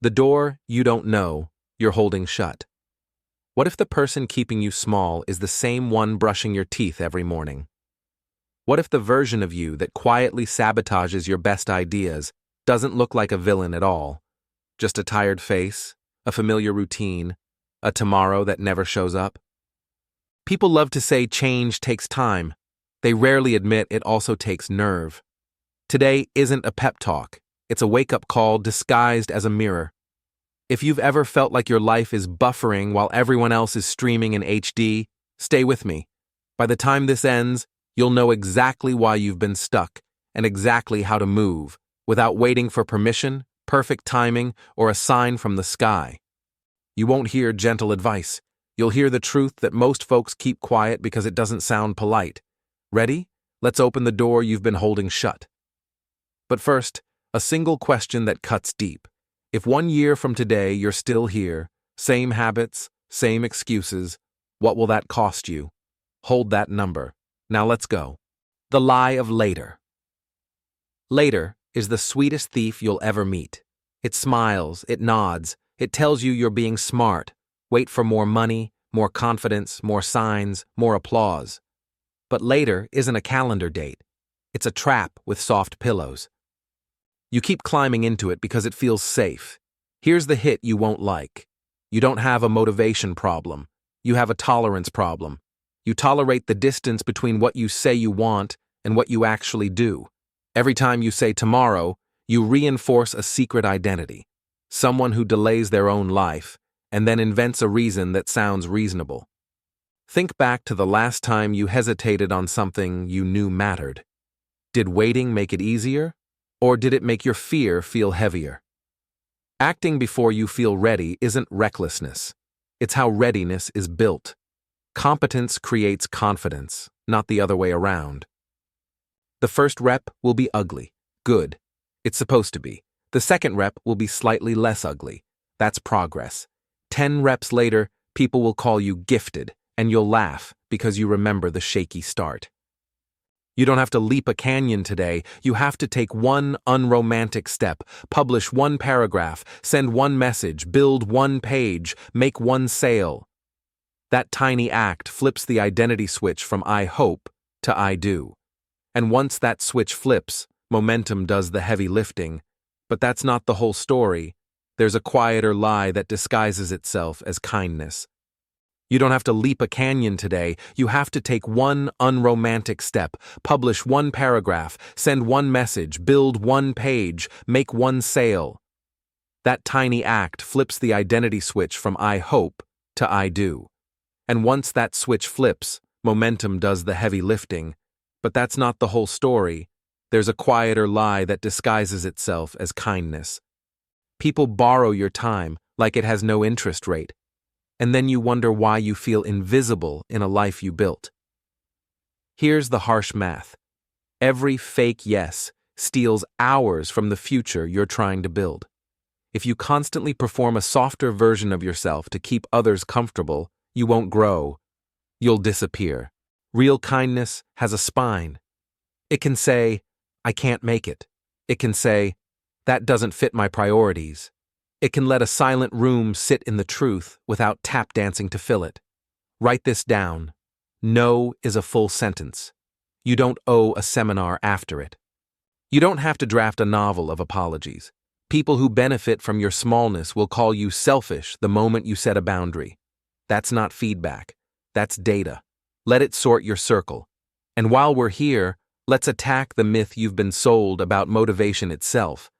The door you don't know you're holding shut. What if the person keeping you small is the same one brushing your teeth every morning? What if the version of you that quietly sabotages your best ideas doesn't look like a villain at all? Just a tired face, a familiar routine, a tomorrow that never shows up? People love to say change takes time. They rarely admit it also takes nerve. Today isn't a pep talk. It's a wake-up call disguised as a mirror. If you've ever felt like your life is buffering while everyone else is streaming in HD, stay with me. By the time this ends, you'll know exactly why you've been stuck and exactly how to move without waiting for permission, perfect timing, or a sign from the sky. You won't hear gentle advice. You'll hear the truth that most folks keep quiet because it doesn't sound polite. Ready? Let's open the door you've been holding shut. But first, a single question that cuts deep. If 1 year from today you're still here, same habits, same excuses, what will that cost you? Hold that number. Now let's go. The lie of later. Later is the sweetest thief you'll ever meet. It smiles, it nods, it tells you you're being smart. Wait for more money, more confidence, more signs, more applause. But later isn't a calendar date. It's a trap with soft pillows. You keep climbing into it because it feels safe. Here's the hit you won't like. You don't have a motivation problem. You have a tolerance problem. You tolerate the distance between what you say you want and what you actually do. Every time you say tomorrow, you reinforce a secret identity. Someone who delays their own life and then invents a reason that sounds reasonable. Think back to the last time you hesitated on something you knew mattered. Did waiting make it easier? Or did it make your fear feel heavier? Acting before you feel ready isn't recklessness. It's how readiness is built. Competence creates confidence, not the other way around. The first rep will be ugly. Good. It's supposed to be. The second rep will be slightly less ugly. That's progress. 10 reps later, people will call you gifted, and you'll laugh because you remember the shaky start. You don't have to leap a canyon today. You have to take one unromantic step, publish one paragraph, send one message, build one page, make one sale. That tiny act flips the identity switch from I hope to I do. And once that switch flips, momentum does the heavy lifting. But that's not the whole story. There's a quieter lie that disguises itself as kindness. You don't have to leap a canyon today. You have to take one unromantic step, publish one paragraph, send one message, build one page, make one sale. That tiny act flips the identity switch from I hope to I do. And once that switch flips, momentum does the heavy lifting. But that's not the whole story. There's a quieter lie that disguises itself as kindness. People borrow your time like it has no interest rate. And then you wonder why you feel invisible in a life you built. Here's the harsh math. Every fake yes steals hours from the future you're trying to build. If you constantly perform a softer version of yourself to keep others comfortable, you won't grow. You'll disappear. Real kindness has a spine. It can say, I can't make it. It can say, that doesn't fit my priorities. It can let a silent room sit in the truth without tap dancing to fill it. Write this down. No is a full sentence. You don't owe a seminar after it. You don't have to draft a novel of apologies. People who benefit from your smallness will call you selfish the moment you set a boundary. That's not feedback. That's data. Let it sort your circle. And while we're here, let's attack the myth you've been sold about motivation itself.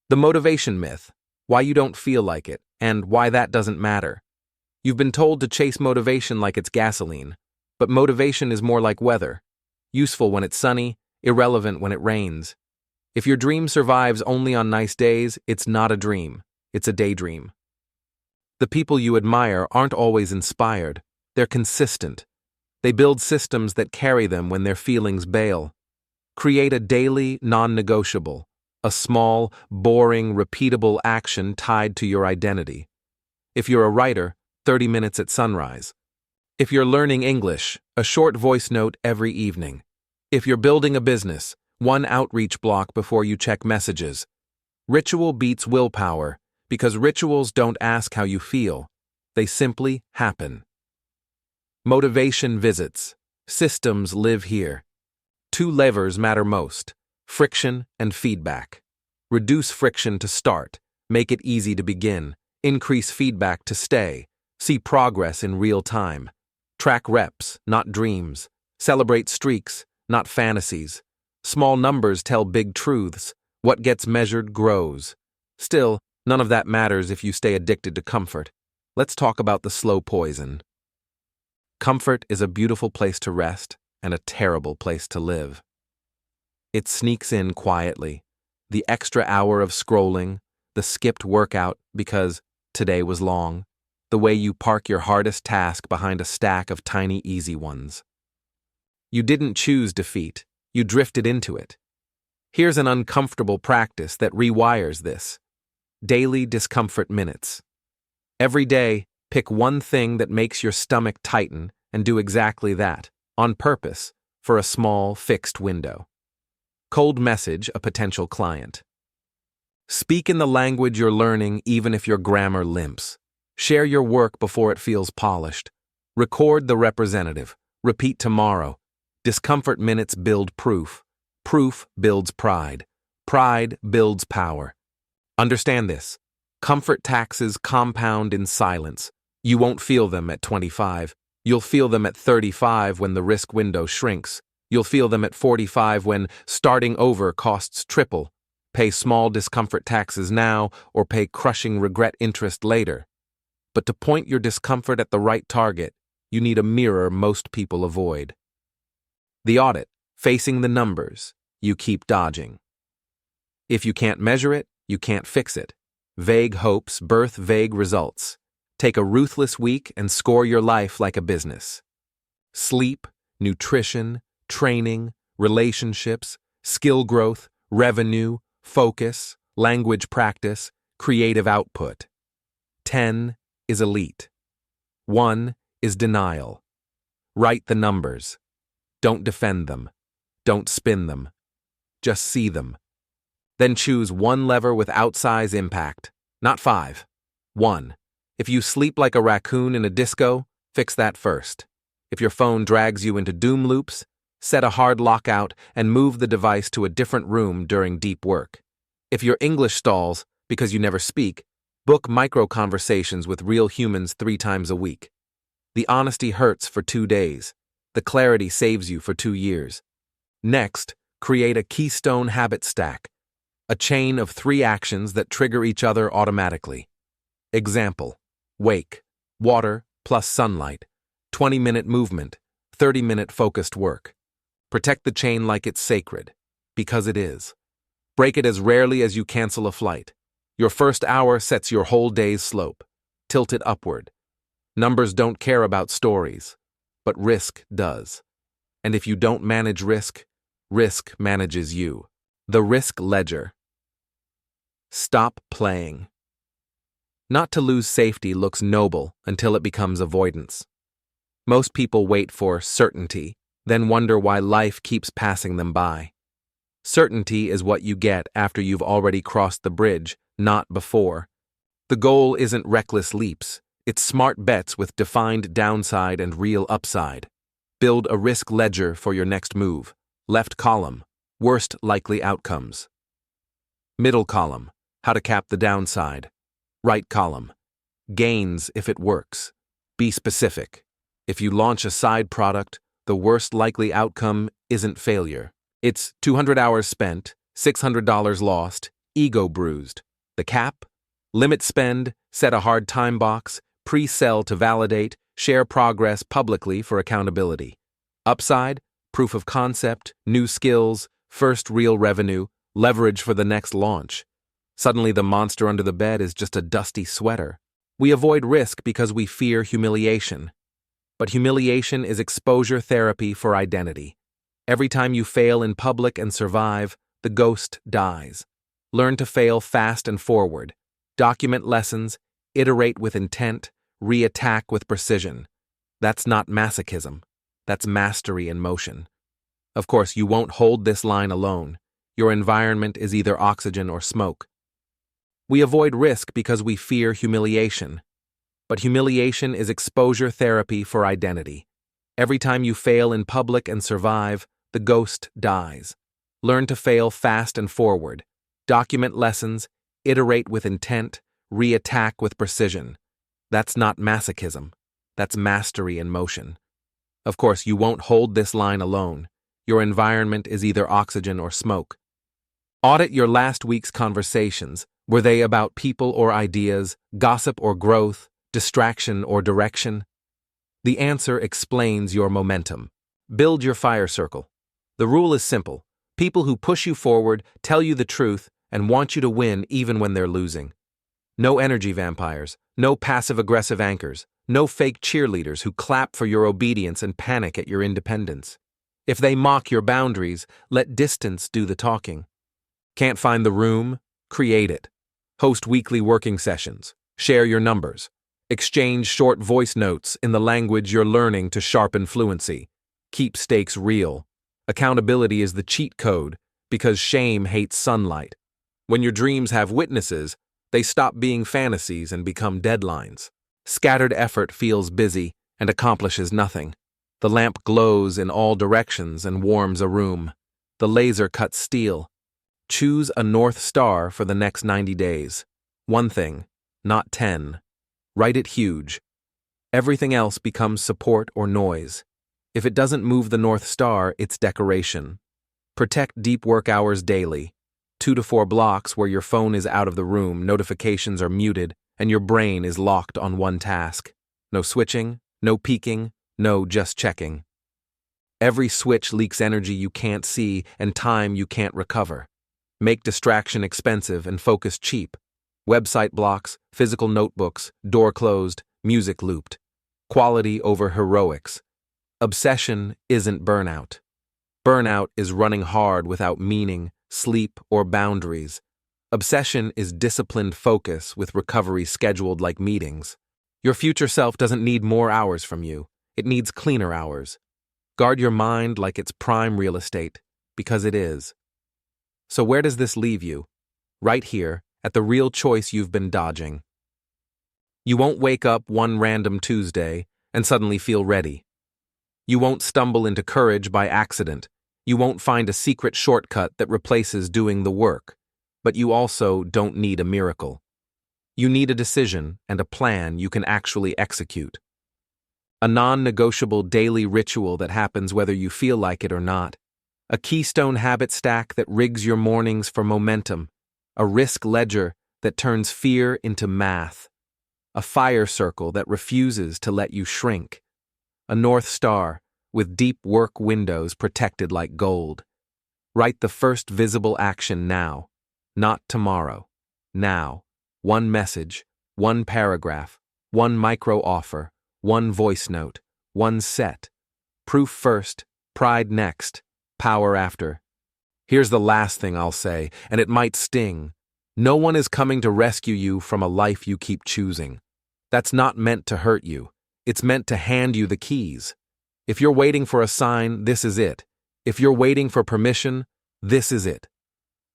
The motivation myth. Why you don't feel like it, and why that doesn't matter. You've been told to chase motivation like it's gasoline, but motivation is more like weather. Useful when it's sunny, irrelevant when it rains. If your dream survives only on nice days, it's not a dream, it's a daydream. The people you admire aren't always inspired, they're consistent. They build systems that carry them when their feelings bail. Create a daily, non-negotiable. A small, boring, repeatable action tied to your identity. If you're a writer, 30 minutes at sunrise. If you're learning English, a short voice note every evening. If you're building a business, one outreach block before you check messages. Ritual beats willpower Because rituals don't ask how you feel, they simply happen. Motivation visits. Systems live here. Two levers matter most: friction and feedback. Reduce friction to start, make it easy to begin, increase feedback to stay, see progress in real time. Track reps, not dreams. Celebrate streaks, not fantasies. Small numbers tell big truths. What gets measured grows. Still, none of that matters if you stay addicted to comfort. Let's talk about the slow poison. Comfort is a beautiful place to rest and a terrible place to live. It sneaks in quietly. The extra hour of scrolling, the skipped workout because today was long, the way you park your hardest task behind a stack of tiny easy ones. You didn't choose defeat, you drifted into it. Here's an uncomfortable practice that rewires this. Daily discomfort minutes. Every day, pick one thing that makes your stomach tighten and do exactly that, on purpose, for a small, fixed window. Cold message a potential client. Speak in the language you're learning even if your grammar limps. Share your work before it feels polished. Record the representative. Repeat tomorrow. Discomfort minutes build proof. Proof builds pride. Pride builds power. Understand this. Comfort taxes compound in silence. You won't feel them at 25. You'll feel them at 35 when the risk window shrinks. You'll feel them at 45 when starting over costs triple. Pay small discomfort taxes now or pay crushing regret interest later. But to point your discomfort at the right target, you need a mirror most people avoid. The audit, facing the numbers, you keep dodging. If you can't measure it, you can't fix it. Vague hopes birth vague results. Take a ruthless week and score your life like a business. Sleep, nutrition, training, relationships, skill growth, revenue, focus, language practice, creative output. 10 is elite. 1 is denial. Write the numbers. Don't defend them. Don't spin them. Just see them. Then choose one lever with outsize impact. Not 5. 1. If you sleep like a raccoon in a disco, fix that first. If your phone drags you into doom loops, set a hard lockout and move the device to a different room during deep work. If your English stalls because you never speak, book micro-conversations with real humans 3 times a week. The honesty hurts for 2 days. The clarity saves you for 2 years. Next, create a keystone habit stack, a chain of 3 actions that trigger each other automatically. Example: wake, water plus sunlight, 20-minute movement, 30-minute focused work. Protect the chain like it's sacred, because it is. Break it as rarely as you cancel a flight. Your first hour sets your whole day's slope. Tilt it upward. Numbers don't care about stories, but risk does. And if you don't manage risk, risk manages you. The risk ledger. Stop playing. Not to lose safety looks noble until it becomes avoidance. Most people wait for certainty, then wonder why life keeps passing them by. Certainty is what you get after you've already crossed the bridge, not before. The goal isn't reckless leaps, it's smart bets with defined downside and real upside. Build a risk ledger for your next move. Left column, worst likely outcomes. Middle column, how to cap the downside. Right column, gains if it works. Be specific. If you launch a side product, the worst likely outcome isn't failure. It's 200 hours spent, $600 lost, ego bruised. The cap? Limit spend, set a hard time box, pre-sell to validate, share progress publicly for accountability. Upside? Proof of concept, new skills, first real revenue, leverage for the next launch. Suddenly the monster under the bed is just a dusty sweater. We avoid risk because we fear humiliation. But humiliation is exposure therapy for identity. Every time you fail in public and survive, the ghost dies. Learn to fail fast and forward. Document lessons, iterate with intent, re-attack with precision. That's not masochism. That's mastery in motion. Of course, you won't hold this line alone. Your environment is either oxygen or smoke. We avoid risk because we fear humiliation. But humiliation is exposure therapy for identity. Every time you fail in public and survive, the ghost dies. Learn to fail fast and forward. Document lessons, iterate with intent, re-attack with precision. That's not masochism. That's mastery in motion. Of course, you won't hold this line alone. Your environment is either oxygen or smoke. Audit your last week's conversations. Were they about people or ideas, gossip or growth, distraction or direction? The answer explains your momentum. Build your fire circle. The rule is simple. People who push you forward, tell you the truth, and want you to win even when they're losing. No energy vampires, no passive-aggressive anchors, no fake cheerleaders who clap for your obedience and panic at your independence. If they mock your boundaries, let distance do the talking. Can't find the room? Create it. Host weekly working sessions. Share your numbers. Exchange short voice notes in the language you're learning to sharpen fluency. Keep stakes real. Accountability is the cheat code because shame hates sunlight. When your dreams have witnesses, they stop being fantasies and become deadlines. Scattered effort feels busy and accomplishes nothing. The lamp glows in all directions and warms a room. The laser cuts steel. Choose a North Star for the next 90 days. One thing, not 10. Write it huge. Everything else becomes support or noise. If it doesn't move the North Star, it's decoration. Protect deep work hours daily. 2 to 4 blocks where your phone is out of the room, notifications are muted, and your brain is locked on one task. No switching, no peeking, no just checking. Every switch leaks energy you can't see and time you can't recover. Make distraction expensive and focus cheap. Website blocks, physical notebooks, door closed, music looped. Quality over heroics. Obsession isn't burnout. Burnout is running hard without meaning, sleep, or boundaries. Obsession is disciplined focus with recovery scheduled like meetings. Your future self doesn't need more hours from you. It needs cleaner hours. Guard your mind like it's prime real estate, because it is. So where does this leave you? Right here, at the real choice you've been dodging. You won't wake up one random Tuesday and suddenly feel ready. You won't stumble into courage by accident. You won't find a secret shortcut that replaces doing the work. But you also don't need a miracle. You need a decision and a plan you can actually execute. A non-negotiable daily ritual that happens whether you feel like it or not. A keystone habit stack that rigs your mornings for momentum. A risk ledger that turns fear into math. A fire circle that refuses to let you shrink. A North Star with deep work windows protected like gold. Write the first visible action now, not tomorrow. Now. One message, one paragraph, one micro offer, one voice note, one set. Proof first, pride next, power after. Here's the last thing I'll say, and it might sting. No one is coming to rescue you from a life you keep choosing. That's not meant to hurt you. It's meant to hand you the keys. If you're waiting for a sign, this is it. If you're waiting for permission, this is it.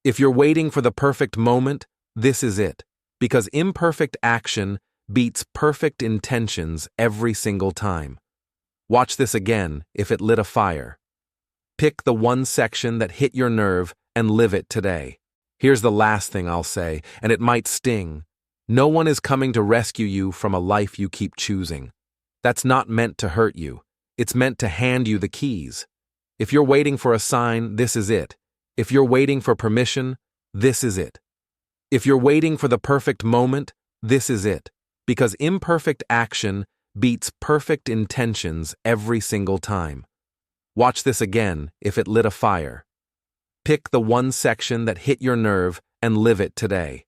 If you're waiting for the perfect moment, this is it. Because imperfect action beats perfect intentions every single time. Watch this again if it lit a fire. Pick the one section that hit your nerve and live it today. Here's the last thing I'll say, and it might sting. No one is coming to rescue you from a life you keep choosing. That's not meant to hurt you. It's meant to hand you the keys. If you're waiting for a sign, this is it. If you're waiting for permission, this is it. If you're waiting for the perfect moment, this is it. Because imperfect action beats perfect intentions every single time. Watch this again if it lit a fire. Pick the one section that hit your nerve and live it today.